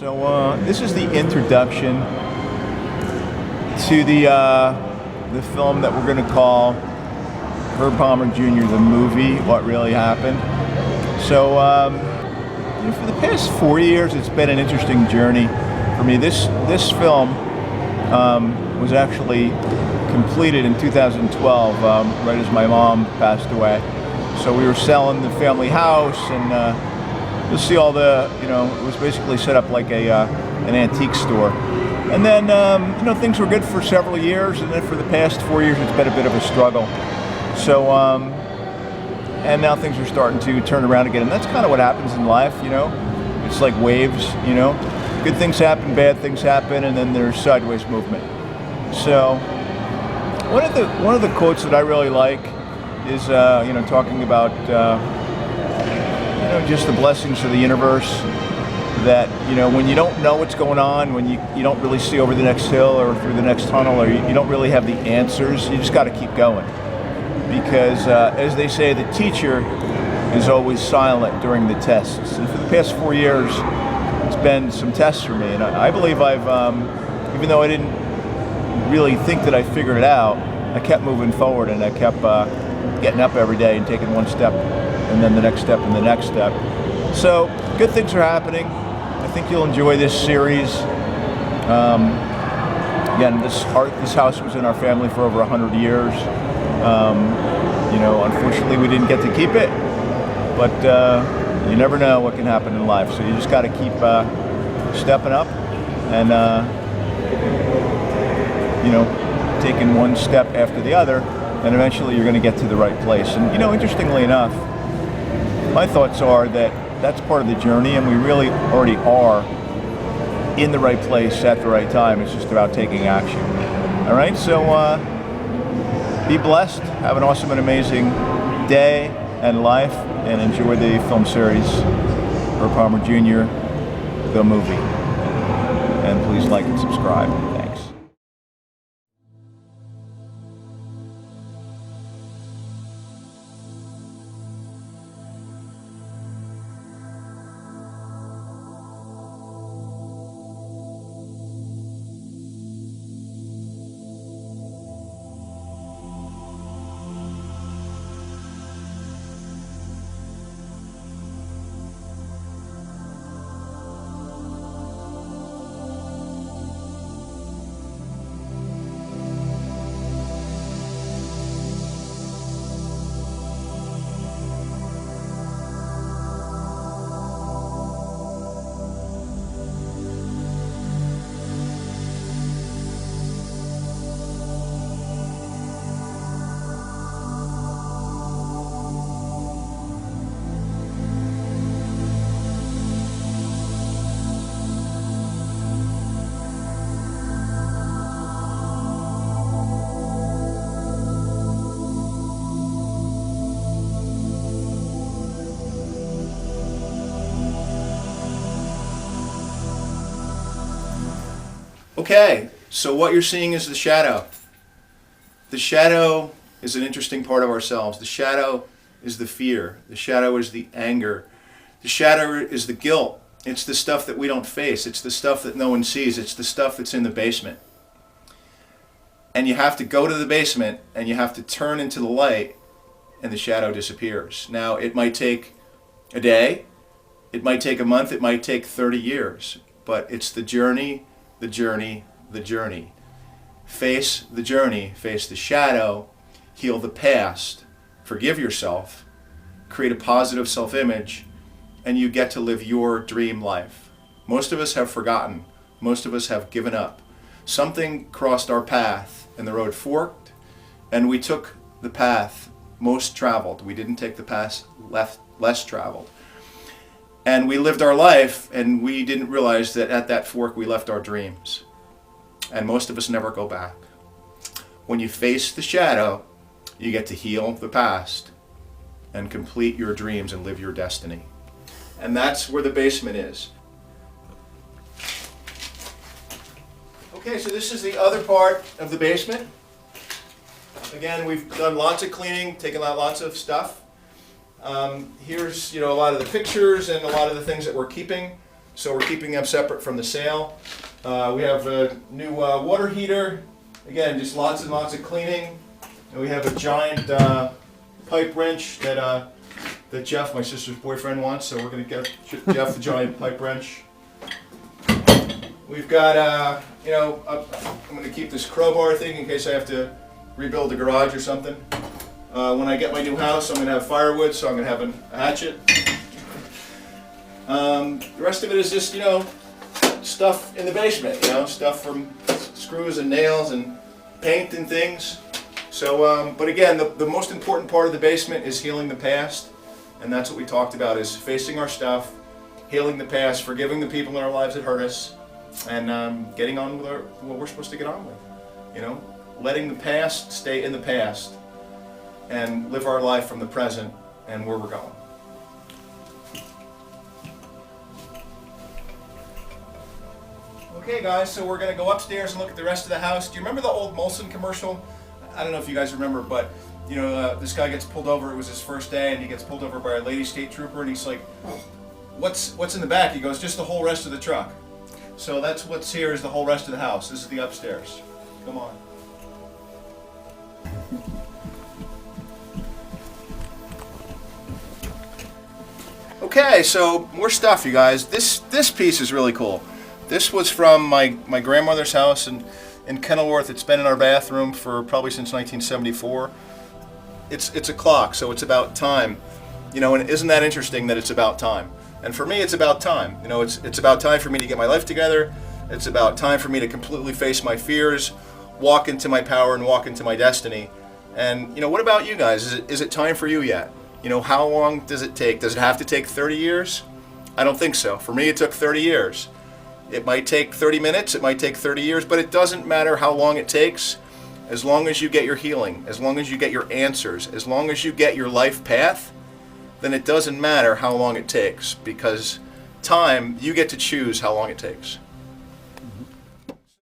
So this is the introduction to the film that we're going to call Herb Palmer Jr. the movie, What Really Happened. So for the past 4 years, it's been an interesting journey for me. This film was actually completed in 2012, right as my mom passed away. So we were selling the family house, and you'll see all the, it was basically set up like an antique store. And then, things were good for several years, and then for the past 4 years, it's been a bit of a struggle. So, and now things are starting to turn around again, and that's kind of what happens in life, It's like waves, Good things happen, bad things happen, and then there's sideways movement. So, one of the quotes that I really like is, talking about, just the blessings of the universe. That, when you don't know what's going on, when you don't really see over the next hill or through the next tunnel, or you don't really have the answers, you just got to keep going. Because, as they say, the teacher is always silent during the tests. And for the past 4 years, it's been some tests for me. And I believe I've, even though I didn't really think that I figured it out, I kept moving forward, and I kept getting up every day and taking one step, and then the next step, and the next step. So, good things are happening. I think you'll enjoy this series. Again, this house was in our family for over 100 years. Unfortunately, we didn't get to keep it, but you never know what can happen in life. So you just got to keep stepping up and taking one step after the other, and eventually you're going to get to the right place. And interestingly enough, my thoughts are that that's part of the journey, and we really already are in the right place at the right time. It's just about taking action. All right, so be blessed, have an awesome and amazing day and life, and enjoy the film series, Herb Palmer Jr., the movie. And please like and subscribe. Thanks. Okay, so what you're seeing is the shadow. The shadow is an interesting part of ourselves. The shadow is the fear. The shadow is the anger. The shadow is the guilt. It's the stuff that we don't face. It's the stuff that no one sees. It's the stuff that's in the basement. And you have to go to the basement, and you have to turn into the light, and the shadow disappears. Now, it might take a day, it might take a month, it might take 30 years, but it's the journey, the journey, the journey. Face the journey, face the shadow, heal the past, forgive yourself, create a positive self-image, and you get to live your dream life. Most of us have forgotten. Most of us have given up. Something crossed our path, and the road forked, and we took the path most traveled. We didn't take the path less traveled. And we lived our life, and we didn't realize that at that fork we left our dreams. And most of us never go back. When you face the shadow, you get to heal the past and complete your dreams and live your destiny. And that's where the basement is. Okay, so this is the other part of the basement. Again, we've done lots of cleaning, taken out lots of stuff. Here's a lot of the pictures and a lot of the things that we're keeping. so we're keeping them separate from the sail. We have a new water heater. Again, just lots and lots of cleaning. And we have a giant pipe wrench that Jeff, my sister's boyfriend, wants, so we're going to get Jeff the giant pipe wrench. We've got, I'm going to keep this crowbar thing in case I have to rebuild the garage or something. When I get my new house, I'm going to have firewood, so I'm going to have a hatchet. The rest of it is just, stuff in the basement, stuff from screws and nails and paint and things. So, but again, the most important part of the basement is healing the past, and that's what we talked about, is facing our stuff, healing the past, forgiving the people in our lives that hurt us, and getting on with what we're supposed to get on with. Letting the past stay in the past, and live our life from the present and where we're going. Okay guys, so we're going to go upstairs and look at the rest of the house. Do you remember the old Molson commercial? I don't know if you guys remember, but this guy gets pulled over. It was his first day, and he gets pulled over by a lady state trooper, and he's like, what's in the back? He goes, just the whole rest of the truck. So that's what's here, is the whole rest of the house. This is the upstairs. Come on. Okay, so more stuff, you guys. This piece is really cool. This was from my grandmother's house in Kenilworth. It's been in our bathroom for probably since 1974. It's a clock, so it's about time. And isn't that interesting that it's about time? And for me, it's about time. It's about time for me to get my life together. It's about time for me to completely face my fears, walk into my power, and walk into my destiny. And what about you guys? Is it time for you yet? How long does it take? Does it have to take 30 years? I don't think so. For me, it took 30 years. It might take 30 minutes, it might take 30 years, but it doesn't matter how long it takes, as long as you get your healing, as long as you get your answers, as long as you get your life path, then it doesn't matter how long it takes, because time, you get to choose how long it takes.